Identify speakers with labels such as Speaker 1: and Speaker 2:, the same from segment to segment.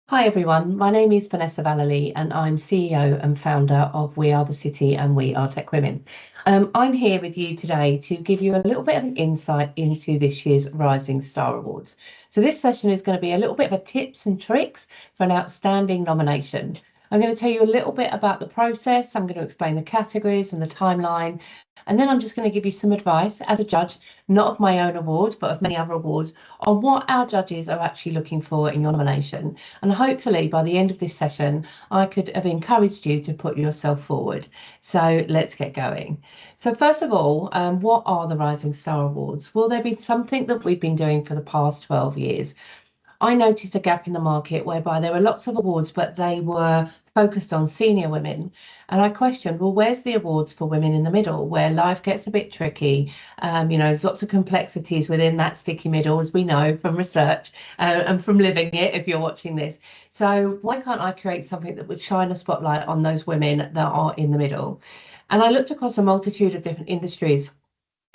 Speaker 1: Hi everyone, my name is Vanessa Vallely and I'm CEO and founder of We Are the City and We Are Tech Women. I'm here with you today to give you a little bit of an insight into this year's Rising Star Awards. So this session is going to be a little bit of a tips and tricks for an outstanding nomination. I'm going to tell you a little bit about the process. I'm going to explain the categories and the timeline. And then I'm just going to give you some advice as a judge, not of my own awards, but of many other awards, on what our judges are actually looking for in your nomination. And hopefully by the end of this session, I could have encouraged you to put yourself forward. So let's get going. So first of all, what are the Rising Star Awards? Well, they've been something that we've been doing for the past 12 years. I noticed a gap in the market whereby there were lots of awards, but they were focused on senior women. And I questioned, well, where's the awards for women in the middle, where life gets a bit tricky? There's lots of complexities within that sticky middle, as we know from research and from living it, if you're watching this. So why can't I create something that would shine a spotlight on those women that are in the middle? And I looked across a multitude of different industries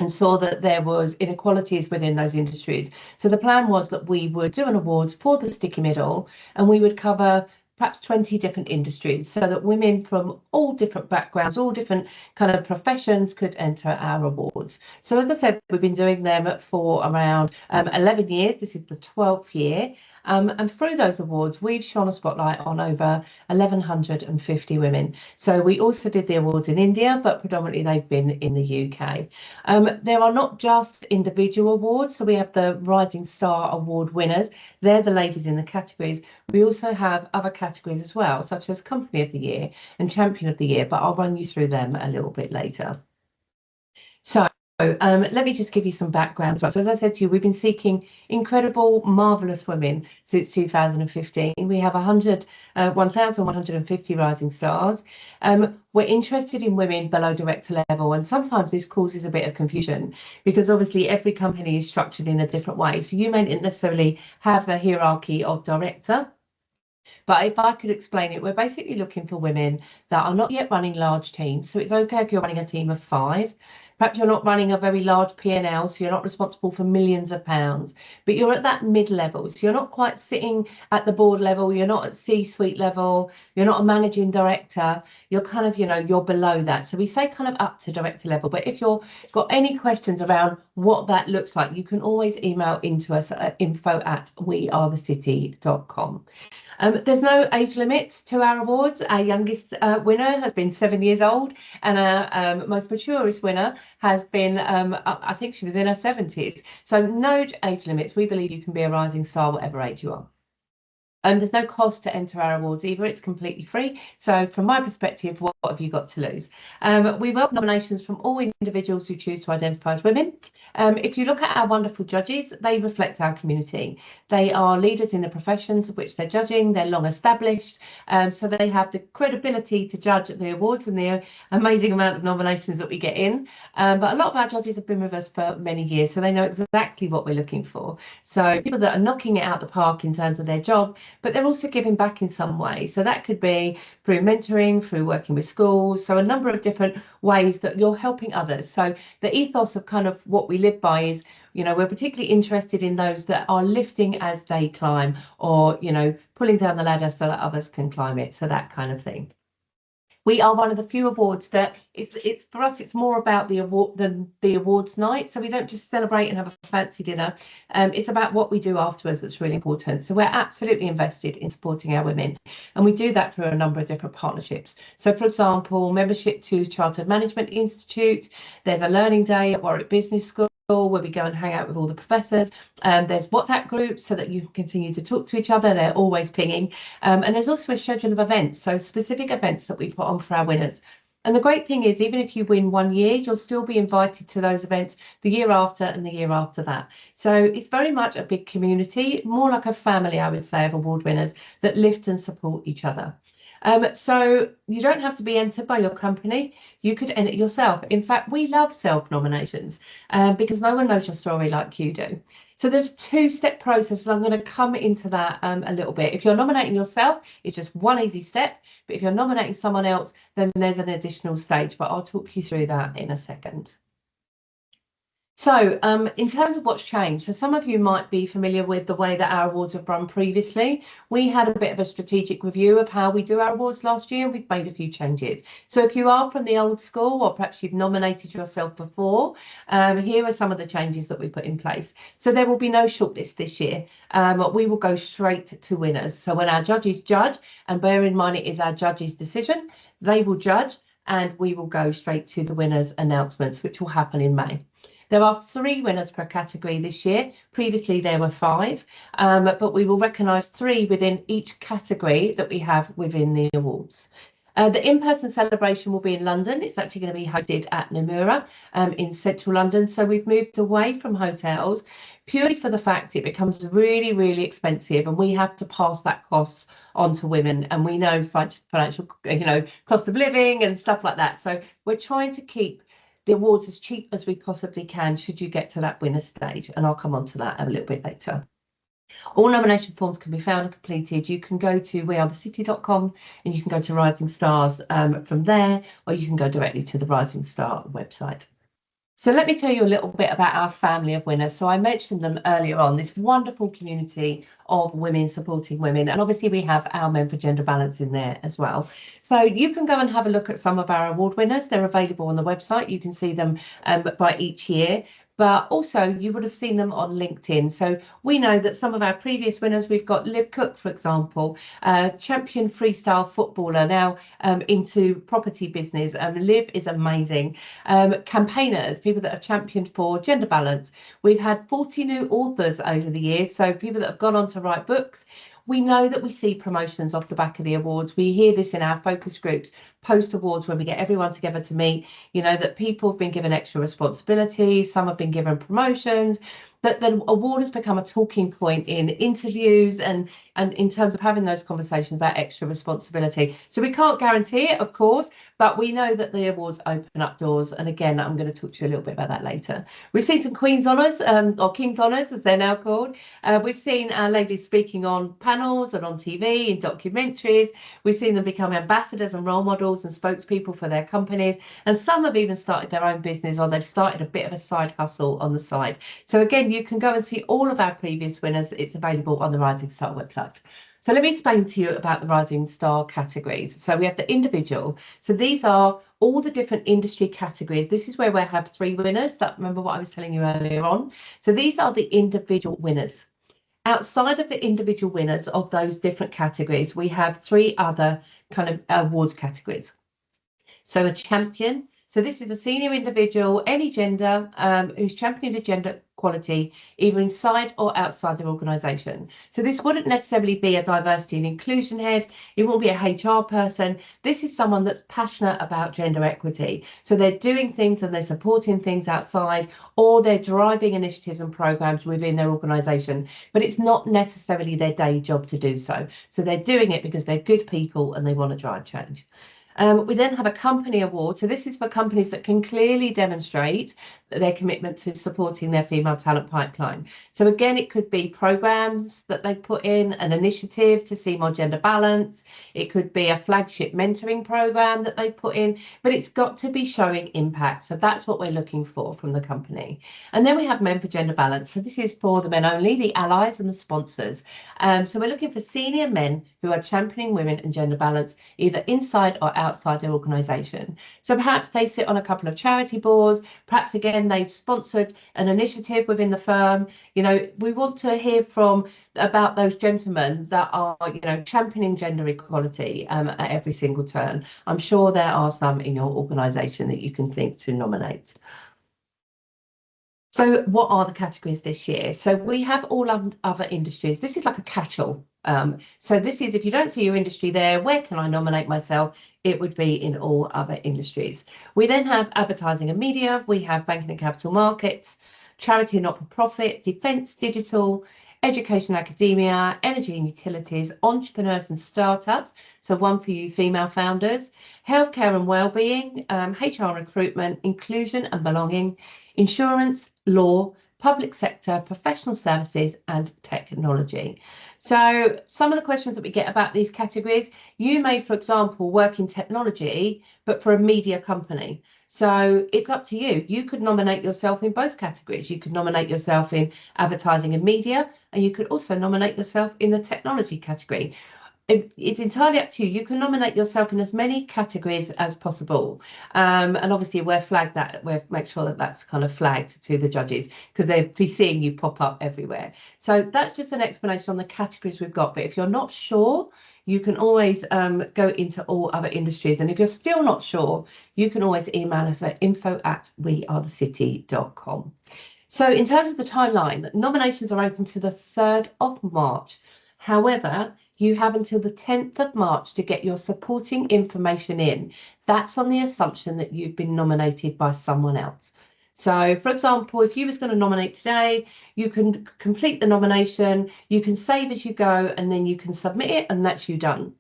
Speaker 1: and saw that there was inequalities within those industries. So the plan was that we would do an awards for the sticky middle and we would cover perhaps 20 different industries so that women from all different backgrounds, all different kind of professions could enter our awards. So as I said, we've been doing them for around 11 years. This is the 12th year. And through those awards, we've shone a spotlight on over 1,150 women. So we also did the awards in India, but predominantly they've been in the UK. There are not just individual awards. So we have the Rising Star Award winners. They're the ladies in the categories. We also have other categories as well, such as Company of the Year and Champion of the Year, but I'll run you through them a little bit later. So let me just give you some background as well. So as I said to you, we've been seeking incredible, marvellous women since 2015. We have 1,150 rising stars. We're interested in women below director level, and sometimes this causes a bit of confusion because obviously every company is structured in a different way. So you may not necessarily have the hierarchy of director. But if I could explain it, we're basically looking for women that are not yet running large teams. So it's okay if you're running a team of 5. Perhaps you're not running a very large P&L, so you're not responsible for millions of pounds, but you're at that mid-level. So you're not quite sitting at the board level, you're not at C-suite level, you're not a managing director, you're kind of, you're below that. So we say kind of up to director level, but if you've got any questions around what that looks like, you can always email into us at info@wearethecity.com. There's no age limits to our awards. Our youngest winner has been 7 years old, and our most maturest winner has been, I think she was in her 70s. So no age limits. We believe you can be a rising star whatever age you are. There's no cost to enter our awards either. It's completely free. So from my perspective, what have you got to lose? We welcome nominations from all individuals who choose to identify as women. If you look at our wonderful judges, they reflect our community. They are leaders in the professions of which they're judging. They're long established, so they have the credibility to judge the awards and the amazing amount of nominations that we get in. But a lot of our judges have been with us for many years, so they know exactly what we're looking for. So people that are knocking it out the park in terms of their job, but they're also giving back in some way. So that could be through mentoring, through working with schools. So a number of different ways that you're helping others. So the ethos of kind of what we live by is, we're particularly interested in those that are lifting as they climb or, pulling down the ladder so that others can climb it. So that kind of thing. We are one of the few awards that it's for us, it's more about the award than the awards night. So we don't just celebrate and have a fancy dinner. It's about what we do afterwards that's really important. So we're absolutely invested in supporting our women. And we do that through a number of different partnerships. So for example, membership to Chartered Management Institute, there's a learning day at Warwick Business School where we go and hang out with all the professors. There's WhatsApp groups so that you can continue to talk to each other. They're always pinging. And there's also a schedule of events, so specific events that we put on for our winners. And the great thing is, even if you win 1 year, you'll still be invited to those events the year after and the year after that. So it's very much a big community, more like a family, I would say, of award winners that lift and support each other. So you don't have to be entered by your company. You could enter yourself. In fact, we love self-nominations because no one knows your story like you do. So there's 2-step processes. I'm going to come into that a little bit. If you're nominating yourself, it's just one easy step. But if you're nominating someone else, then there's an additional stage. But I'll talk you through that in a second. So in terms of what's changed, so some of you might be familiar with the way that our awards have run previously. We had a bit of a strategic review of how we do our awards last year. We've made a few changes. So if you are from the old school, or perhaps you've nominated yourself before, here are some of the changes that we put in place. So there will be no shortlist this year. We will go straight to winners. So when our judges judge, and bear in mind it is our judges' decision, they will judge and we will go straight to the winners' announcements, which will happen in May. There are 3 winners per category this year. Previously, there were 5, but we will recognise 3 within each category that we have within the awards. The in-person celebration will be in London. It's actually going to be hosted at Nomura in central London. So we've moved away from hotels purely for the fact it becomes really, really expensive, and we have to pass that cost on to women. And we know financial, cost of living and stuff like that. So we're trying to keep the awards as cheap as we possibly can should you get to that winner stage, and I'll come on to that a little bit later. All nomination forms can be found and completed. You can go to WeAreTheCity.com and you can go to Rising Stars from there, or you can go directly to the Rising Star website. So let me tell you a little bit about our family of winners. So I mentioned them earlier on, this wonderful community of women supporting women. And obviously we have our Men for Gender Balance in there as well. So you can go and have a look at some of our award winners. They're available on the website. You can see them by each year. But also you would have seen them on LinkedIn. So we know that some of our previous winners, we've got Liv Cook, for example, champion freestyle footballer, now into property business. Liv is amazing. Campaigners, people that have championed for gender balance. We've had 40 new authors over the years, so people that have gone on to write books. We know that we see promotions off the back of the awards. We hear this in our focus groups post awards when we get everyone together to meet, that people have been given extra responsibilities, some have been given promotions, that the award has become a talking point in interviews and in terms of having those conversations about extra responsibility. So we can't guarantee it, of course, but we know that the awards open up doors. And again, I'm going to talk to you a little bit about that later. We've seen some Queen's Honours, or King's Honours, as they're now called. We've seen our ladies speaking on panels and on TV, in documentaries. We've seen them become ambassadors and role models and spokespeople for their companies. And some have even started their own business, or they've started a bit of a side hustle on the side. So again, you can go and see all of our previous winners. It's available on the Rising Star website. So let me explain to you about the Rising Star categories. So we have the individual. So these are all the different industry categories. This is where we have 3 winners. Remember what I was telling you earlier on. So these are the individual winners. Outside of the individual winners of those different categories, we have 3 other kind of awards categories. So a champion. So this is a senior individual, any gender, who's championing the gender equality, either inside or outside their organisation. So this wouldn't necessarily be a diversity and inclusion head. It won't be a HR person. This is someone that's passionate about gender equity. So they're doing things and they're supporting things outside, or they're driving initiatives and programs within their organisation, but it's not necessarily their day job to do so. So they're doing it because they're good people and they want to drive change. We then have a company award. So this is for companies that can clearly demonstrate their commitment to supporting their female talent pipeline. So again, it could be programs that they put in, an initiative to see more gender balance. It could be a flagship mentoring program that they put in, but it's got to be showing impact. So that's what we're looking for from the company. And then we have Men for Gender Balance. So this is for the men only, the allies and the sponsors. So we're looking for senior men who are championing women and gender balance, either inside or outside their organisation. So perhaps they sit on a couple of charity boards, perhaps again they've sponsored an initiative within the firm. We want to hear about those gentlemen that are championing gender equality at every single turn. I'm sure there are some in your organisation that you can think to nominate. So what are the categories this year? So we have all other industries. This is like a catch-all. So this is, if you don't see your industry there, where can I nominate myself? It would be in all other industries. We then have advertising and media. We have banking and capital markets, charity and not-for-profit, defence, digital, education, academia, energy and utilities, entrepreneurs and startups. So one for you female founders, healthcare and wellbeing, HR and recruitment, inclusion and belonging, insurance, law, public sector, professional services, and technology. So some of the questions that we get about these categories, you may, for example, work in technology, but for a media company. So it's up to you. You could nominate yourself in both categories. You could nominate yourself in advertising and media, and you could also nominate yourself in the technology category. It's entirely up to you. You can nominate yourself in as many categories as possible. And obviously we'll make sure that that's kind of flagged to the judges, because they'll be seeing you pop up everywhere. So that's just an explanation on the categories we've got. But if you're not sure, you can always go into all other industries. And if you're still not sure, you can always email us at info@wearethecity.com. So in terms of the timeline, nominations are open to the 3rd of March. However, you have until the 10th of March to get your supporting information in. That's on the assumption that you've been nominated by someone else. So, for example, if you was going to nominate today, you can complete the nomination, you can save as you go, and then you can submit it, and that's you done.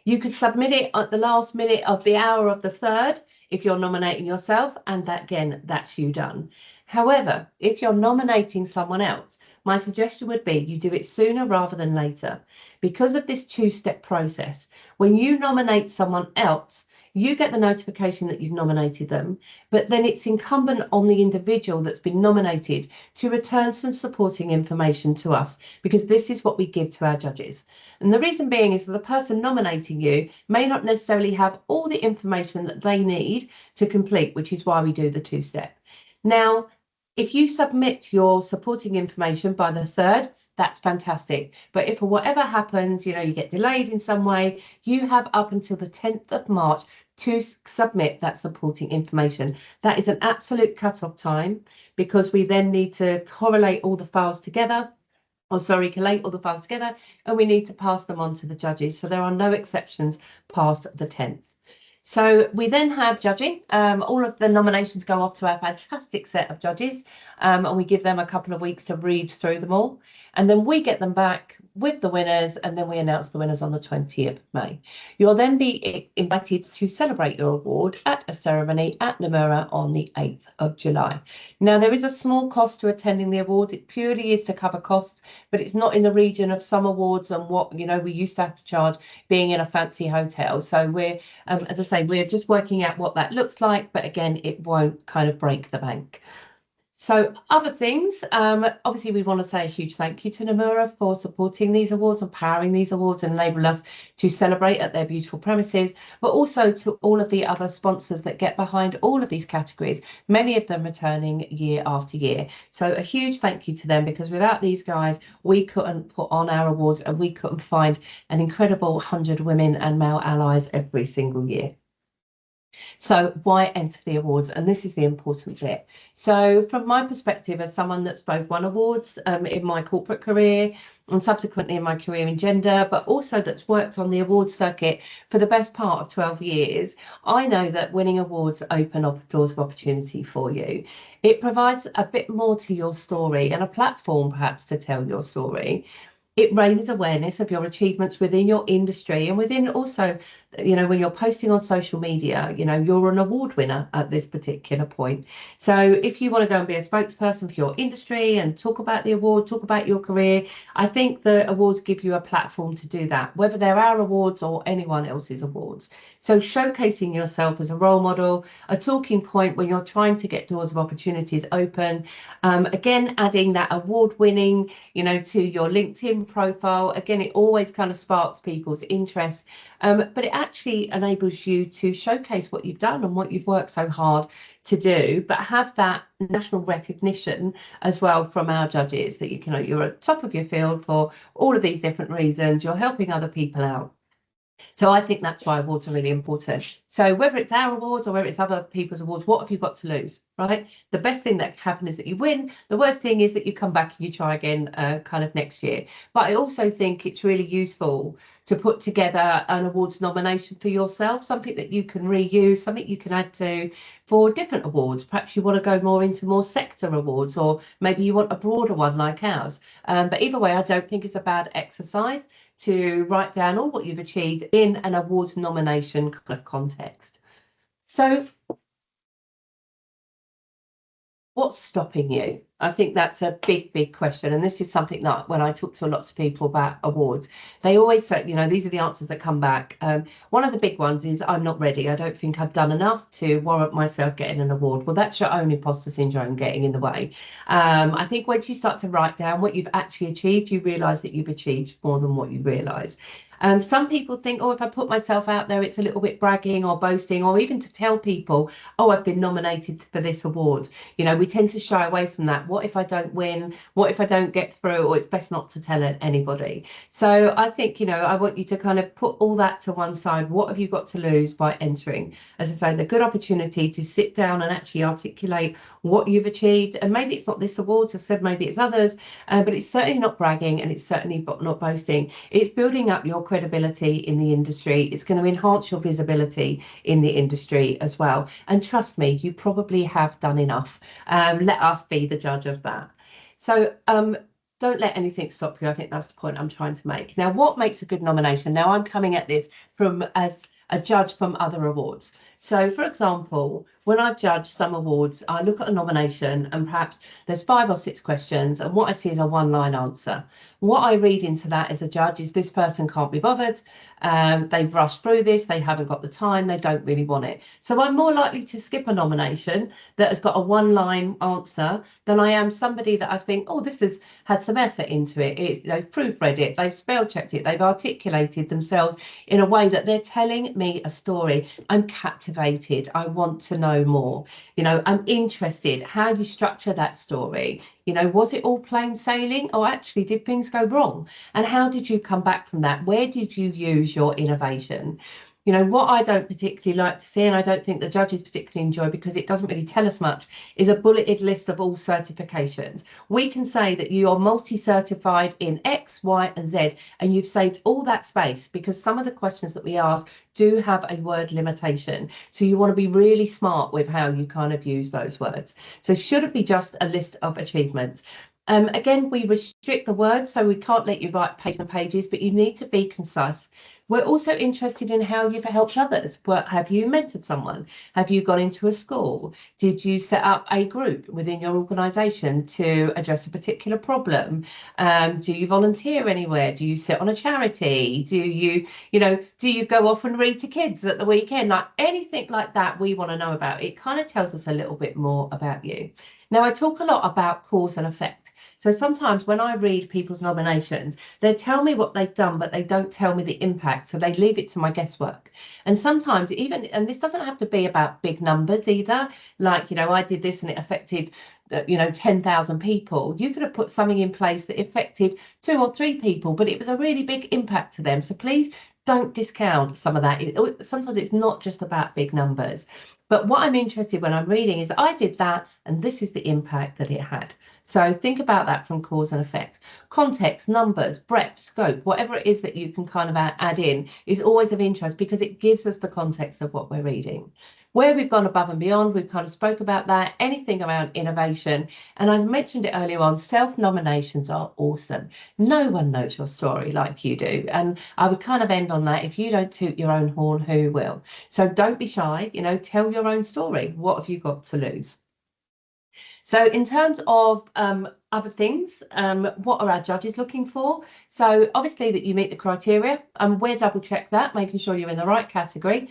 Speaker 1: You could submit it at the last minute of the hour of the 3rd if you're nominating yourself, and that, again, that's you done. However, if you're nominating someone else, my suggestion would be you do it sooner rather than later. Because of this two-step process, when you nominate someone else, you get the notification that you've nominated them, but then it's incumbent on the individual that's been nominated to return some supporting information to us, because this is what we give to our judges. And the reason being is that the person nominating you may not necessarily have all the information that they need to complete, which is why we do the two-step. Now, if you submit your supporting information by the 3rd, that's fantastic. But if for whatever happens, you get delayed in some way, you have up until the 10th of March to submit that supporting information. That is an absolute cut-off time, because we then need to collate all the files together, and we need to pass them on to the judges. So there are no exceptions past the 10th. So we then have judging. All of the nominations go off to our fantastic set of judges, and we give them a couple of weeks to read through them all. And then we get them back with the winners, and then we announce the winners on the 20th of May. You'll then be invited to celebrate your award at a ceremony at Namura on the 8th of July. Now, there is a small cost to attending the awards. It purely is to cover costs, but it's not in the region of some awards and what we used to have to charge being in a fancy hotel. So we're, as I say, we're just working out what that looks like, but again, it won't kind of break the bank. So other things, obviously we want to say a huge thank you to Namura for supporting these awards and powering these awards and enabling us to celebrate at their beautiful premises, but also to all of the other sponsors that get behind all of these categories, many of them returning year after year. So a huge thank you to them, because without these guys, we couldn't put on our awards and we couldn't find an incredible 100 women and male allies every single year. So why enter the awards? And this is the important bit. So from my perspective, as someone that's both won awards in my corporate career and subsequently in my career in gender, but also that's worked on the awards circuit for the best part of 12 years, I know that winning awards open up doors of opportunity for you. It provides a bit more to your story and a platform perhaps to tell your story. It raises awareness of your achievements within your industry, and within also, when you're posting on social media, you're an award winner at this particular point. So if you want to go and be a spokesperson for your industry and talk about the award, talk about your career, I think the awards give you a platform to do that, whether they're our awards or anyone else's awards. So showcasing yourself as a role model, a talking point when you're trying to get doors of opportunities open. Again, adding that award winning, to your LinkedIn profile. Again, it always kind of sparks people's interest, but it actually enables you to showcase what you've done and what you've worked so hard to do, but have that national recognition as well from our judges that you're at top of your field for all of these different reasons. You're helping other people out. So I think that's why awards are really important. So whether it's our awards or whether it's other people's awards, what have you got to lose, right? The best thing that can happen is that you win. The worst thing is that you come back and you try again kind of next year. But I also think it's really useful to put together an awards nomination for yourself, something that you can reuse, something you can add to for different awards. Perhaps you want to go more into more sector awards, or maybe you want a broader one like ours. But either way, I don't think it's a bad exercise to write down all what you've achieved in an awards nomination kind of context. So What's stopping you? I think that's a big question. And this is something that when I talk to lots of people about awards, they always say, you know, these are the answers that come back. One of the big ones is I'm not ready. I don't think I've done enough to warrant myself getting an award. Well, that's your own imposter syndrome getting in the way. I think once you start to write down what you've actually achieved, you realise that you've achieved more than what you realise. Some people think, oh, if I put myself out there, it's a little bit bragging or boasting, or even to tell people, oh, I've been nominated for this award. You know, we tend to shy away from that. What if I don't win? What if I don't get through? Or it's best not to tell anybody. So I think, you know, I want you to kind of put all that to one side. What have you got to lose by entering? As I say, the good opportunity to sit down and actually articulate what you've achieved. And maybe it's not this award, as I said, maybe it's others, but it's certainly not bragging, and it's certainly not boasting. It's building up your credibility in the industry. It's going to enhance your visibility in the industry as well. And trust me, you probably have done enough. Let us be the judge of that. So don't let anything stop you. I think that's the point I'm trying to make. Now, what makes a good nomination? Now, I'm coming at this from as a judge from other awards. So, for example, when I've judged some awards, I look at a nomination and perhaps there's 5 or 6 questions, and what I see is a one-line answer. What I read into that as a judge is this person can't be bothered. They've rushed through this. They haven't got the time. They don't really want it. So I'm more likely to skip a nomination that has got a one-line answer than I am somebody that I think, oh, this has had some effort into it. They've proofread it. They've spell checked it. They've articulated themselves in a way that they're telling me a story. I'm captivated. I want to know more. You know, I'm interested. How do you structure that story? You know, was it all plain sailing, or actually did things go wrong? And how did you come back from that? Where did you use your innovation? You know, what I don't particularly like to see, and I don't think the judges particularly enjoy because it doesn't really tell us much, is a bulleted list of all certifications. We can say that you are multi-certified in X, Y, and Z, and you've saved all that space because some of the questions that we ask do have a word limitation. So you want to be really smart with how you kind of use those words. So should it be just a list of achievements? Again, we restrict the words, so we can't let you write pages and pages, but you need to be concise. We're also interested in how you've helped others. Well, have you mentored someone? Have you gone into a school? Did you set up a group within your organisation to address a particular problem? Do you volunteer anywhere? Do you sit on a charity? Do you go off and read to kids at the weekend? Like anything like that we want to know about. It kind of tells us a little bit more about you. Now, I talk a lot about cause and effect. So sometimes when I read people's nominations, they tell me what they've done, but they don't tell me the impact. So they leave it to my guesswork. And sometimes even, and this doesn't have to be about big numbers either, like, you know, I did this and it affected 10,000 people. You could have put something in place that affected 2 or 3 people, but it was a really big impact to them. So please don't discount some of that. Sometimes it's not just about big numbers. But what I'm interested when I'm reading is I did that and this is the impact that it had. So think about that from cause and effect. Context, numbers, breadth, scope, whatever it is that you can kind of add in is always of interest because it gives us the context of what we're reading. Where we've gone above and beyond, we've kind of spoke about that, anything around innovation. And I mentioned it earlier on, self-nominations are awesome. No one knows your story like you do. And I would kind of end on that. If you don't toot your own horn, who will? So don't be shy, tell your own story. What have you got to lose? So in terms of other things, what are our judges looking for? So obviously that you meet the criteria, and we'll double check that, making sure you're in the right category,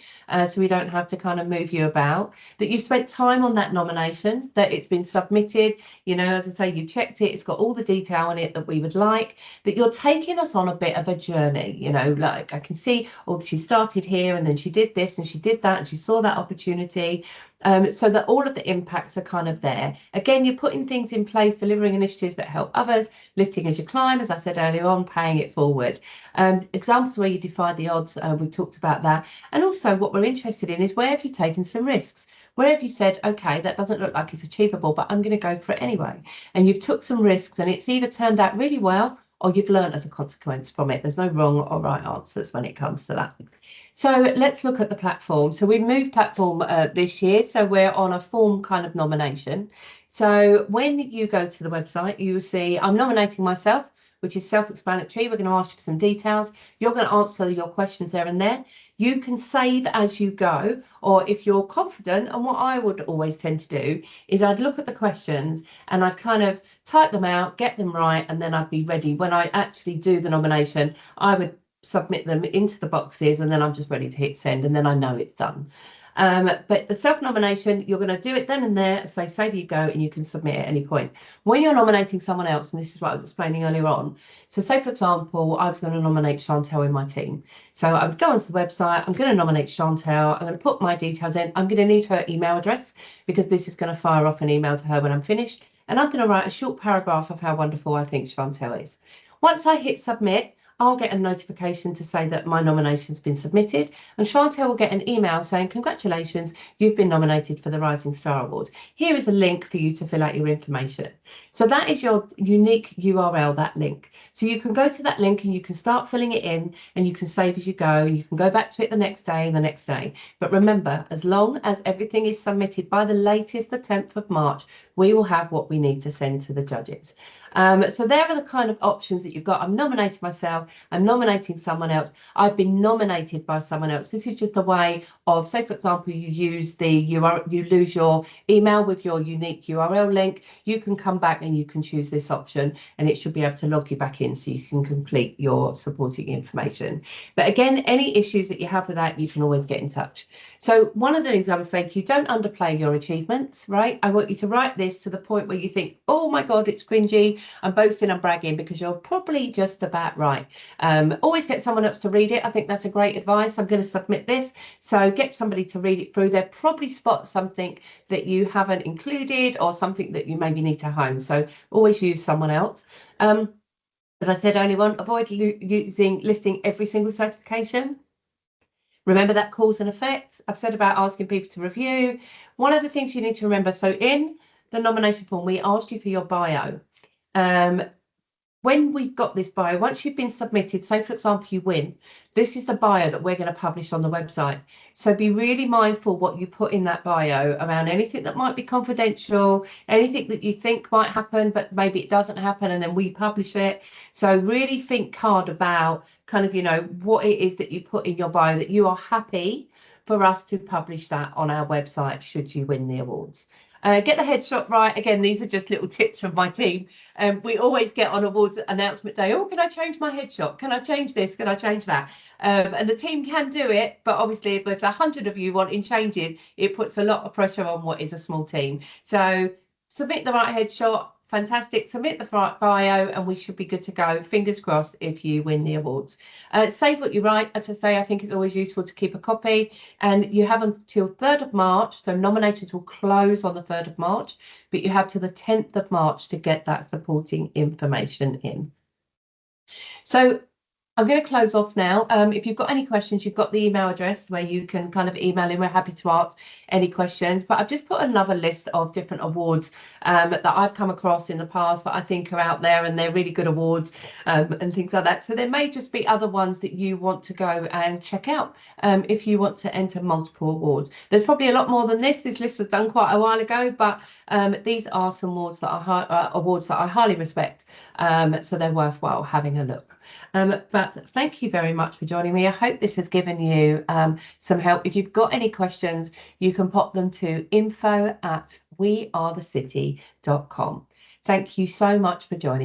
Speaker 1: so we don't have to kind of move you about, that you spent time on that nomination, that it's been submitted, as I say, you've checked it, it's got all the detail on it that we would like, that you're taking us on a bit of a journey, like I can see, oh, she started here and then she did this and she did that and she saw that opportunity. So that all of the impacts are kind of there. Again, you're putting things in place, delivering initiatives that help others, lifting as you climb, as I said earlier on, paying it forward. Examples where you defy the odds, we talked about that. And also what we're interested in is where have you taken some risks? Where have you said, okay, that doesn't look like it's achievable, but I'm going to go for it anyway. And you've took some risks and it's either turned out really well or you've learned as a consequence from it. There's no wrong or right answers when it comes to that. So let's look at the platform. So we moved platform this year. So we're on a form kind of nomination. So when you go to the website, you will see I'm nominating myself. which is self-explanatory. We're going to ask you for some details. You're going to answer your questions there and there. You can save as you go, or if you're confident, and what I would always tend to do is I'd look at the questions and I'd kind of type them out, get them right, and then I'd be ready. When I actually do the nomination, I would submit them into the boxes, and then I'm just ready to hit send, and then I know it's done. But the self-nomination, you're going to do it then and there, so save you go, and you can submit at any point. When you're nominating someone else, and this is what I was explaining earlier on, so say for example, I was going to nominate Chantel in my team. So I would go onto the website, I'm going to nominate Chantel, I'm going to put my details in, I'm going to need her email address because this is going to fire off an email to her when I'm finished, and I'm going to write a short paragraph of how wonderful I think Chantel is. Once I hit submit, I'll get a notification to say that my nomination's been submitted, and Chantel will get an email saying, congratulations, you've been nominated for the Rising Star Awards. Here is a link for you to fill out your information. So that is your unique URL, that link. So you can go to that link and you can start filling it in, and you can save as you go. You can go back to it the next day and the next day. But remember, as long as everything is submitted by the latest, the 10th of March, we will have what we need to send to the judges. So there are the kind of options that you've got. I'm nominating myself, I'm nominating someone else, I've been nominated by someone else. This is just a way of, say for example, you use the URL, you lose your email with your unique URL link, you can come back and you can choose this option, and it should be able to log you back in so you can complete your supporting information. But again, any issues that you have with that, you can always get in touch. So one of the things I would say to you, don't underplay your achievements, right? I want you to write this to the point where you think, oh my God, it's cringy, I'm boasting, I'm bragging, because you're probably just about right. Always get someone else to read it. I think that's a great advice. I'm going to submit this, so get somebody to read it through. They'll probably spot something that you haven't included or something that you maybe need to hone. So always use someone else. As I said earlier on, avoid listing every single certification. Remember that cause and effect. I've said about asking people to review. One of the things you need to remember, so in the nomination form, we asked you for your bio. When we've got this bio, once you've been submitted, say for example you win, this is the bio that we're going to publish on the website. So be really mindful what you put in that bio around anything that might be confidential, anything that you think might happen but maybe it doesn't happen, and then we publish it. So really think hard about kind of, you know, what it is that you put in your bio, that you are happy for us to publish that on our website should you win the awards. Get the headshot right. Again, these are just little tips from my team. We always get on awards announcement day, oh, can I change my headshot? Can I change this? Can I change that? And the team can do it, but obviously if there's 100 of you wanting changes, it puts a lot of pressure on what is a small team. So submit the right headshot. Fantastic. Submit the right bio and we should be good to go. Fingers crossed if you win the awards. Save what you write. As I say, I think it's always useful to keep a copy, and you have until 3rd of March. So nominations will close on the 3rd of March, but you have till the 10th of March to get that supporting information in. So I'm going to close off now. If you've got any questions, you've got the email address where you can kind of email in. We're happy to answer any questions. But I've just put another list of different awards that I've come across in the past that I think are out there, and they're really good awards and things like that. So there may just be other ones that you want to go and check out if you want to enter multiple awards. There's probably a lot more than this. This list was done quite a while ago, but these are some awards that I highly respect. So they're worthwhile having a look. But thank you very much for joining me. I hope this has given you some help. If you've got any questions, you can pop them to info@wearethecity.com. Thank you so much for joining.